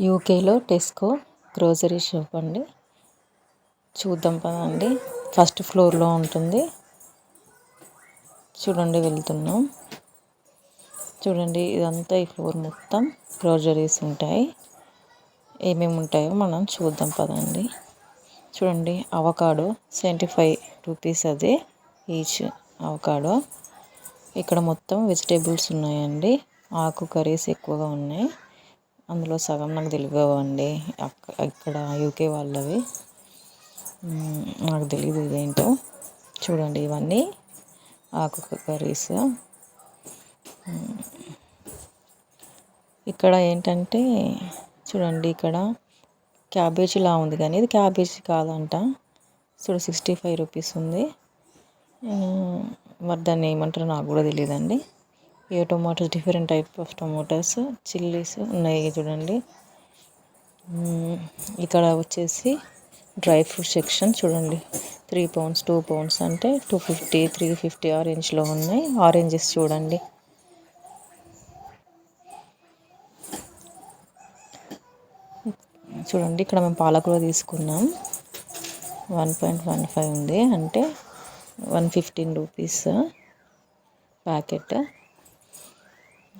యూకేలో Tesco grocery shop అండి. చూద్దాం పదండి. ఫస్ట్ ఫ్లోర్లో ఉంటుంది. చూడండి వెళ్తున్నాం. చూడండి ఇదంతా ఈ ఫ్లోర్ మొత్తం గ్రోసరీస్ ఉంటాయి. ఏమేమి ఉంటాయో మనం చూద్దాం పదండి. చూడండి అవకాడో 75 రూపీస్ అది ఈచ్ అవకాడో. ఇక్కడ మొత్తం వెజిటేబుల్స్ ఉన్నాయండి. ఆకు కర్రీస్ ఎక్కువగా ఉన్నాయి. అందులో సగం నాకు తెలియవండి. ఇక్కడ యూకే వాళ్ళవి, నాకు తెలియదు ఇదేంటో. చూడండి ఇవన్నీ ఆకు కర్రీస్. ఇక్కడ ఏంటంటే చూడండి ఇక్కడ క్యాబేజీలా ఉంది కానీ ఇది క్యాబేజీ కాదంట. చూడ 65 రూపీస్ ఉంది. మరి దాన్ని ఏమంటారో నాకు కూడా తెలియదండి. ఏ tomatoes different type of tomatoes chillies ఉన్నాయి చూడండి. ఇక్కడ వచ్చేసి డ్రై ఫ్రూట్ సెక్షన్ చూడండి. 3 pounds 2 pounds అంటే 250 350 ఆరెంజ్లో ఉన్నాయి. ఆరెంజెస్ చూడండి. చూడండి ఇక్కడ మేము పాలకూర తీసుకున్నాం. 1.15 ఉంది అంటే 115 రూపీస్ ప్యాకెట్.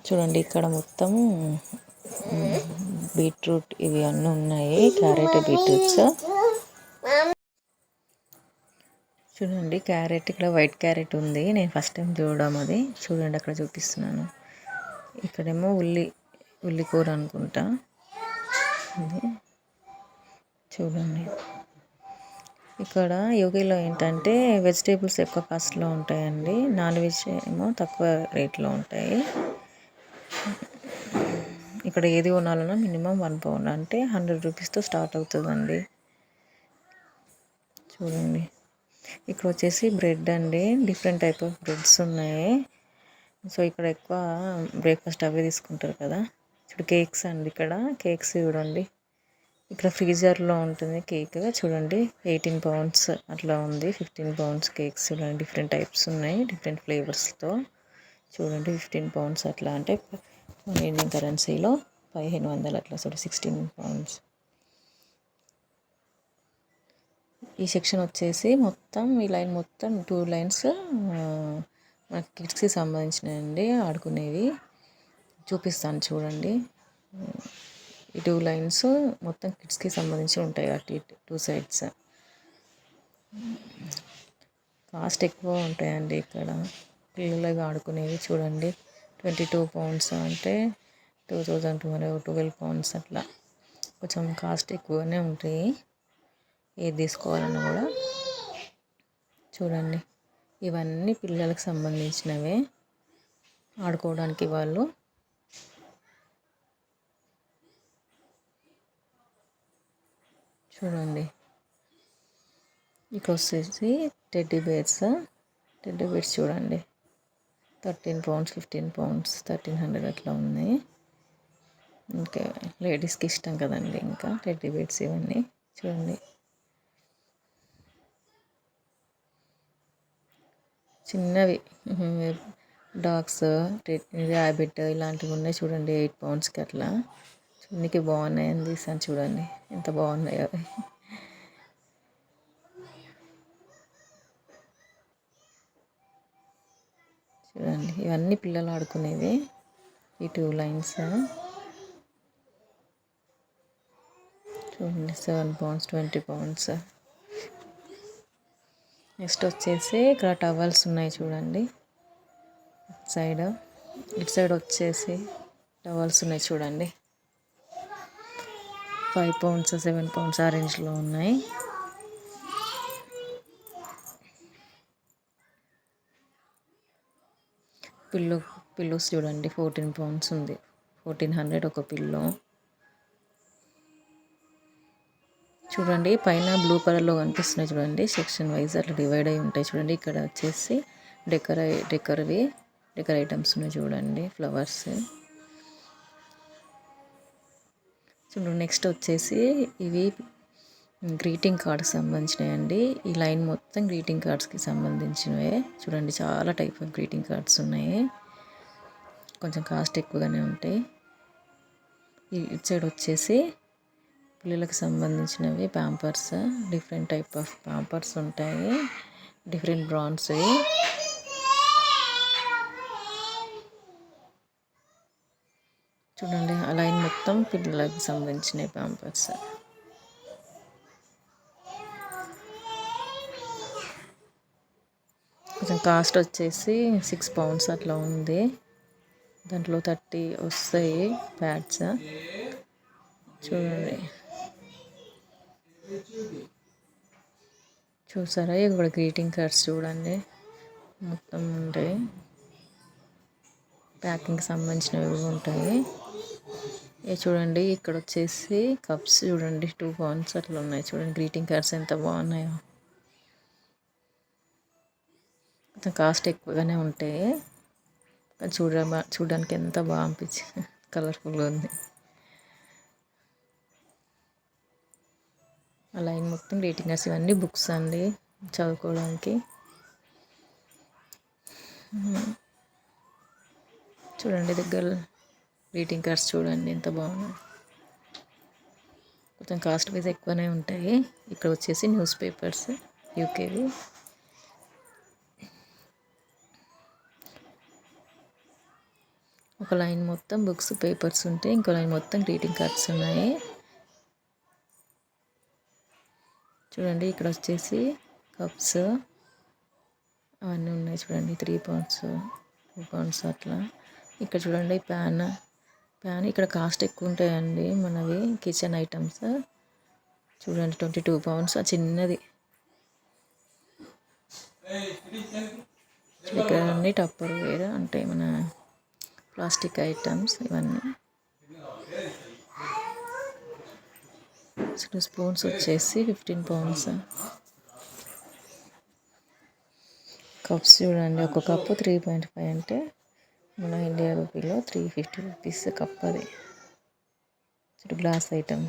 చూడండి ఇక్కడ మొత్తం బీట్రూట్ ఇవి అన్నీ ఉన్నాయి. క్యారెట్ బీట్రూట్స్ చూడండి. క్యారెట్ ఇక్కడ వైట్ క్యారెట్ ఉంది. నేను ఫస్ట్ టైం చూడడం అది. చూడండి అక్కడ చూపిస్తున్నాను. ఇక్కడేమో ఉల్లి కూర అనుకుంటా. చూడండి ఇక్కడ యూకేలో ఏంటంటే వెజిటేబుల్స్ ఎక్కువ కాస్ట్లో ఉంటాయండి. నాన్ వెజ్ ఏమో తక్కువ రేట్లో ఉంటాయి. ఇక్కడ ఏది కొనాలన్నా మినిమం 1 pound అంటే 100 రూపీస్తో స్టార్ట్ అవుతుందండి. చూడండి ఇక్కడ వచ్చేసి బ్రెడ్ అండి. డిఫరెంట్ టైప్ ఆఫ్ బ్రెడ్స్ ఉన్నాయి. సో ఇక్కడ ఎక్కువ బ్రేక్ఫాస్ట్ అవే తీసుకుంటారు కదా. ఇప్పుడు కేక్స్ అండి. ఇక్కడ కేక్స్ చూడండి. ఇక్కడ ఫ్రీజర్లో ఉంటుంది కేక్. చూడండి 18 pounds అట్లా ఉంది. 15 pounds కేక్స్ చూడండి. డిఫరెంట్ టైప్స్ ఉన్నాయి డిఫరెంట్ ఫ్లేవర్స్తో. చూడండి 15 pounds అట్లా అంటే ఇండియన్ కరెన్సీలో 1500 అట్లా. చూడండి 16 pounds. ఈ సెక్షన్ వచ్చేసి మొత్తం ఈ లైన్ మొత్తం 2 lines మనకి కిడ్స్కి సంబంధించినవి ఆడుకునేవి చూపిస్తాను చూడండి. ఈ 2 lines మొత్తం కిడ్స్కి సంబంధించి ఉంటాయి. అటు 2 sides కాస్ట్ ఎక్కువ ఉంటాయండి. ఇక్కడ పిల్లలకి ఆడుకునేవి చూడండి. 22 pounds అంటే 2212 pounds అట్లా. కొంచెం కాస్ట్ ఎక్కువనే ఉంటాయి. ఏది తీసుకోవాలన్నా కూడా. చూడండి ఇవన్నీ పిల్లలకు సంబంధించినవే ఆడుకోవడానికి. వాళ్ళు చూడండి ఇక్కడ వచ్చేసి టెడ్డీ బేర్స్ చూడండి. 13 pounds 15 pounds 1300 అట్లా ఉన్నాయి. ఇంకా లేడీస్కి ఇష్టం కదండి ఇంకా టెడ్డీ బేర్స్ ఇవన్నీ. చూడండి చిన్నవి డాగ్స్ ర్యాబిట్ ఇలాంటివి ఉన్నాయి చూడండి. 8 poundsకి అట్లా. చూడడానికి బాగున్నాయని తీసాను. చూడండి ఎంత బాగున్నాయో అవి. చూడండి ఇవన్నీ పిల్లలు ఆడుకునేవి. ఈ 2 lines చూడండి. 7 pounds 20 pounds. నెక్స్ట్ వచ్చేసి ఇక్కడ టవల్స్ ఉన్నాయి చూడండి. ఇటు సైడ్ వచ్చేసి టవల్స్ ఉన్నాయి చూడండి. 5 pounds 7 pounds ఆ రేంజ్లో ఉన్నాయి. పిల్లోస్ చూడండి. 14 pounds ఉంది. 1400 ఒక పిల్లో. చూడండి పైన బ్లూ కలర్లో కనిపిస్తున్నాయి చూడండి. సెక్షన్ వైజ్ అట్లా డివైడ్ అయి ఉంటాయి చూడండి. ఇక్కడ వచ్చేసి డెకర్ ఐటమ్స్ ఉన్నాయి చూడండి. ఫ్లవర్స్ చూడండి. నెక్స్ట్ వచ్చేసి ఇవి గ్రీటింగ్ కార్డ్స్ సంబంధించినవి అండి. ఈ లైన్ మొత్తం గ్రీటింగ్ కార్డ్స్కి సంబంధించినవే చూడండి. చాలా టైప్ ఆఫ్ గ్రీటింగ్ కార్డ్స్ ఉన్నాయి. కొంచెం కాస్ట్ ఎక్కువగానే ఉంటాయి. ఇటు సైడ్ వచ్చేసి పిల్లలకు సంబంధించినవి Pampers, different type of Pampers ఉంటాయి, డిఫరెంట్ బ్రాండ్స్. చూడండి ఆ లైన్ మొత్తం పిల్లలకు సంబంధించిన ప్యాంపర్స్. కొంచెం కాస్ట్ వచ్చేసి 6 pounds అట్లా ఉంది. దాంట్లో 30 వస్తాయి ప్యాడ్స్. చూడండి, చూసారా ఇక్కడ గ్రీటింగ్ కార్డ్స్ చూడండి మొత్తం ఉంటాయి. ప్యాకింగ్ సంబంధించినవి కూడా ఉంటాయి. చూడండి ఇక్కడ వచ్చేసి కప్స్ చూడండి 2 pounds అట్లా ఉన్నాయి. చూడండి గ్రీటింగ్ కార్డ్స్ ఎంత బాగున్నాయో. కొంచెం కాస్ట్ ఎక్కువగానే ఉంటాయి, కానీ చూడడానికి ఎంత బాగా అనిపించింది, కలర్ఫుల్గా ఉంది. ఆ లైన్ మొత్తం గ్రీటింగ్ కార్డ్స్, ఇవన్నీ బుక్స్ అండి చదువుకోవడానికి. చూడండి దగ్గర గ్రీటింగ్ కార్డ్స్ చూడండి ఎంత బాగున్నాయి. కొంచెం కాస్ట్ వైజ్ ఎక్కువనే ఉంటాయి. ఇక్కడ వచ్చేసి న్యూస్ పేపర్స్ యూకేవి. ఒక లైన్ మొత్తం బుక్స్ పేపర్స్ ఉంటాయి, ఇంకో లైన్ మొత్తం గ్రీటింగ్ కార్డ్స్ ఉన్నాయి. చూడండి ఇక్కడ వచ్చేసి కప్స్ అవన్నీ ఉన్నాయి. చూడండి 3 pounds 2 pounds అట్లా. ఇక్కడ చూడండి ప్యాన్ ఇక్కడ కాస్ట్ ఎక్కువ ఉంటాయండి మనవి కిచెన్ ఐటమ్స్. చూడండి 22 pounds ఆ చిన్నది. ఇక్కడ అన్ని టప్పర్ వేర్ అంటే మన ప్లాస్టిక్ ఐటమ్స్ ఇవన్నీ. స్పూన్స్ వచ్చేసి 15 pounds. కప్స్ చూడండి, ఒక కప్పు 3.5 అంటే మన ఇండియా రూపీలో 350 rupees కప్. అది గ్లాస్ ఐటమ్.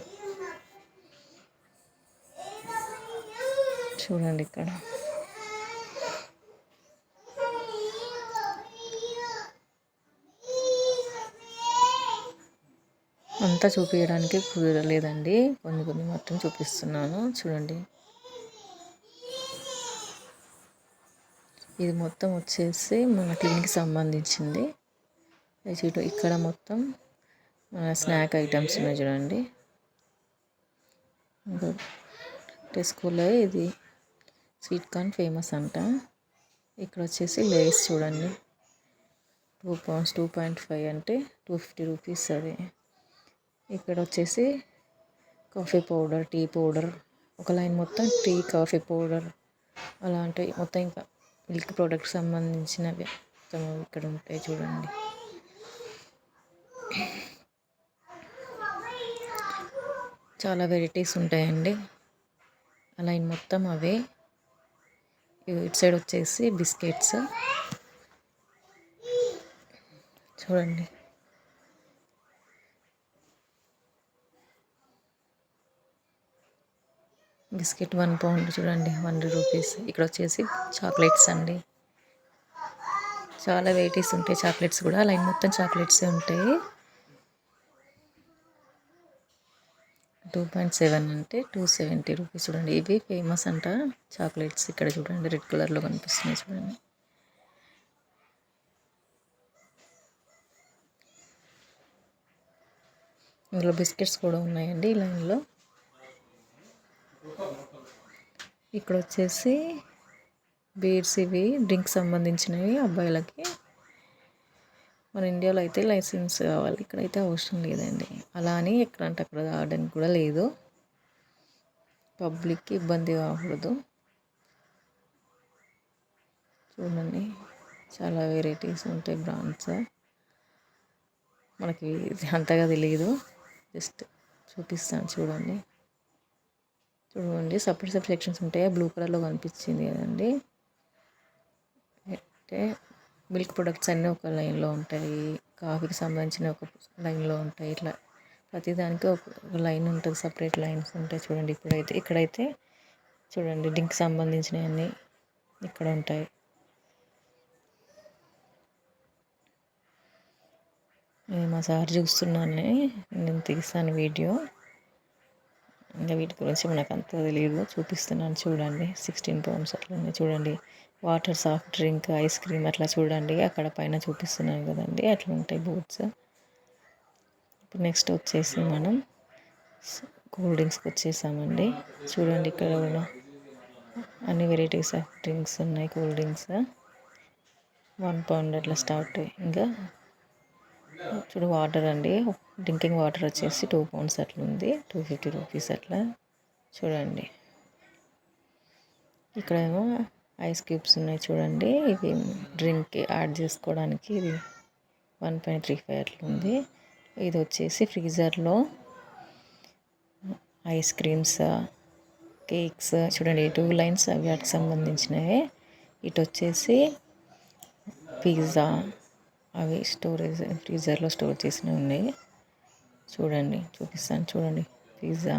చూడండి ఇక్కడ అంతా చూపించడానికి కుదరలేదండి, కొన్ని మాత్రం చూపిస్తున్నాను. చూడండి ఇది మొత్తం వచ్చేసి మన క్లీన్కి సంబంధించింది. ఇక్కడ మొత్తం మన స్నాక్ ఐటమ్స్ ఉన్నాయి. చూడండి టెస్కోలో ఇది స్వీట్ కార్న్ ఫేమస్ అంట. ఇక్కడ వచ్చేసి లేస్ చూడండి 2 pounds 2.5 అంటే 250 rupees అది. ఇక్కడ వచ్చేసి కాఫీ పౌడర్, టీ పౌడర్, ఒక లైన్ మొత్తం టీ కాఫీ పౌడర్ అలాంటి మొత్తం ఇంకా మిల్క్ ప్రోడక్ట్స్ సంబంధించినవి మొత్తం ఇక్కడ ఉంటాయి. చూడండి చాలా వెరైటీస్ ఉంటాయండి. ఆ లైన్ మొత్తం అవే. ఇటు సైడ్ వచ్చేసి బిస్కెట్స్ చూడండి. బిస్కెట్ 1 pound చూడండి 100 rupees. ఇక్కడ వచ్చేసి చాక్లెట్స్ అండి, చాలా వెరైటీస్ ఉంటాయి. చాక్లెట్స్ కూడా లైన్ మొత్తం చాక్లెట్సే ఉంటాయి. 2.7 అంటే 270 rupees. చూడండి ఇవి ఫేమస్ అంట చాక్లెట్స్. ఇక్కడ చూడండి రెడ్ కలర్లో కనిపిస్తున్నాయి. చూడండి ఇందులో బిస్కెట్స్ కూడా ఉన్నాయండి ఈ లైన్లో. ఇక్కడ వచ్చేసి బీడ్స్, ఇవి డ్రింక్ సంబంధించినవి అబ్బాయిలకి. మన ఇండియాలో అయితే లైసెన్స్ కావాలి, ఇక్కడైతే అవసరం లేదండి. అలా అని ఎక్కడంటే అక్కడ రావడానికి కూడా లేదు, పబ్లిక్కి ఇబ్బంది కాకూడదు. చూడండి చాలా వెరైటీస్ ఉంటాయి బ్రాండ్స్. మనకి అంతగా తెలియదు, జస్ట్ చూపిస్తాను. చూడండి సపరేట్ సెక్షన్స్ ఉంటాయి. బ్లూ కలర్లో కనిపించింది కదండి, అంటే మిల్క్ ప్రొడక్ట్స్ అన్నీ ఒక లైన్లో ఉంటాయి, కాఫీకి సంబంధించిన ఒక లైన్లో ఉంటాయి. ఇట్లా ప్రతిదానికి ఒక లైన్ ఉంటుంది, సపరేట్ లైన్స్ ఉంటాయి. చూడండి ఇక్కడైతే చూడండి డ్రింక్ సంబంధించినవి అన్నీ ఇక్కడ ఉంటాయి. మా సార్ చూస్తున్నాను, నేను తీస్తాను వీడియో. ఇంకా వీటి గురించి మనకు అంత తెలియదు, చూపిస్తున్నాను చూడండి. 16 pounds అట్లా ఉన్నాయి చూడండి. Water, soft drink, ice cream అట్లా చూడండి. అక్కడ పైన చూపిస్తున్నాను కదండి, అట్లా ఉంటాయి బోర్డ్స్. ఇప్పుడు నెక్స్ట్ వచ్చేసి మనం కూల్ డ్రింక్స్కి వచ్చేసామండి. చూడండి ఇక్కడ కూడా అన్ని వెరైటీస్ ఆఫ్ డ్రింక్స్ ఉన్నాయి. కూల్ డ్రింక్స్ 1 pound అట్లా స్టార్ట్. ఇంకా చూడు వాటర్ అండి, డ్రింకింగ్ వాటర్ వచ్చేసి 2 pounds అట్లా ఉంది, 250 రూపీస్ అట్లా. చూడండి ఇక్కడేమో ఐస్ క్యూబ్స్ ఉన్నాయి చూడండి. ఇవి డ్రింక్ యాడ్ చేసుకోవడానికి. ఇది 1.35 అట్లా ఉంది. ఇది వచ్చేసి ఫ్రీజర్లో ఐస్ క్రీమ్స్, కేక్స్ చూడండి. 2 లైన్స్ అవి వాటికి సంబంధించినవి. ఇటు వచ్చేసి పిజ్జా, అవి స్టోరేజ్ ఫ్రీజర్లో స్టోర్ చేసినవి ఉన్నాయి. చూడండి చూపిస్తాను చూడండి. పిజ్జా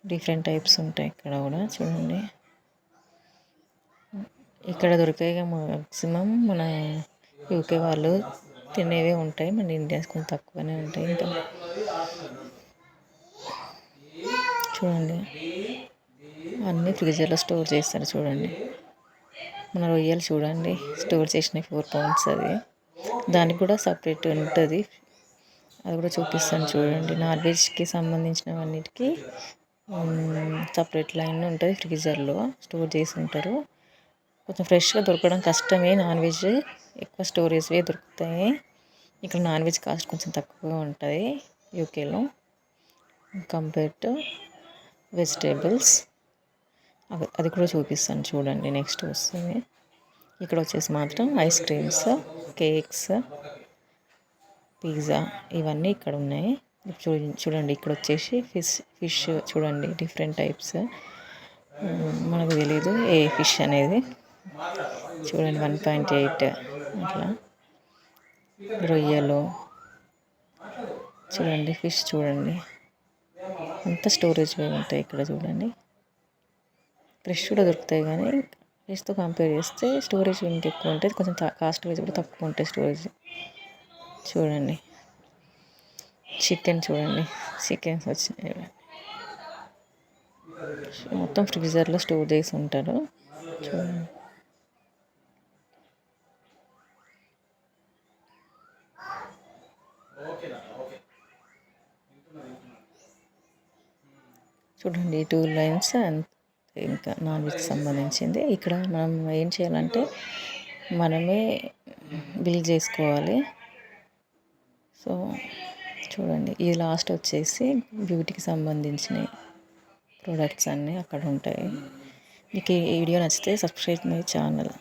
డిఫరెంట్ టైప్స్ ఉంటాయి ఇక్కడ కూడా చూడండి. ఇక్కడ దొరికేవి మ్యాక్సిమం మన యూకే వాళ్ళు తినేవే ఉంటాయి, మన ఇండియన్స్ కొంచెం తక్కువనే ఉంటాయి. ఇంకా చూడండి అన్నీ ఫ్రీజర్లో స్టోర్ చేస్తారు చూడండి. మన రొయ్యలు చూడండి స్టోర్ చేసినవి 4 pounds. అది దానికి కూడా సపరేట్ ఉంటుంది, అది కూడా చూపిస్తాను చూడండి. నాన్ వెజ్కి సంబంధించినవన్నిటికీ సపరేట్ లైన్ ఉంటుంది, ఫ్రీజర్లో స్టోర్ చేసి ఉంటారు. కొంచెం ఫ్రెష్గా దొరకడం కష్టమే, నాన్ వెజ్ ఎక్కువ స్టోరేజ్వే దొరుకుతాయి. ఇక్కడ నాన్ వెజ్ కాస్ట్ కొంచెం తక్కువగా ఉంటుంది యూకేలో కంపేర్ టు వెజిటేబుల్స్. అది కూడా చూపిస్తాను చూడండి. నెక్స్ట్ వస్తుంది ఇక్కడ వచ్చేసి మాత్రం ఐస్ క్రీమ్స్, కేక్స్, పిజ్జా ఇవన్నీ ఇక్కడ ఉన్నాయి. చూడండి ఇక్కడ వచ్చేసి ఫిష్ చూడండి, డిఫరెంట్ టైప్స్. మనకు తెలియదు ఏ ఫిష్ అనేది. చూడండి 1.8 అట్లా. రొయ్యలు చూడండి, ఫిష్ చూడండి, అంత స్టోరేజ్ ఉంటాయి ఇక్కడ చూడండి. ఫ్రెష్ కూడా దొరుకుతాయి, కానీ ఫ్రెష్తో కంపేర్ చేస్తే స్టోరేజ్ ఇంకెక్కువ ఉంటుంది, కొంచెం కాస్ట్ వైజ్ కూడా తక్కువ ఉంటాయి స్టోరేజ్. చూడండి చికెన్ చూడండి, చికెన్స్ వచ్చినాయి మొత్తం ఫ్రీజర్లో స్టోర్ చేసి ఉంటారు చూడండి. చూడండి 2 లైన్స్. ఇంకా నాన్ వెజ్కి సంబంధించింది. ఇక్కడ మనం ఏం చేయాలంటే మనమే బిల్ చేసుకోవాలి. సో చూడండి ఈ లాస్ట్ వచ్చేసి బ్యూటీకి సంబంధించిన ప్రోడక్ట్స్ అన్నీ అక్కడ ఉంటాయి. మీకు ఈ వీడియో నచ్చితే సబ్స్క్రైబ్ మై ఛానల్.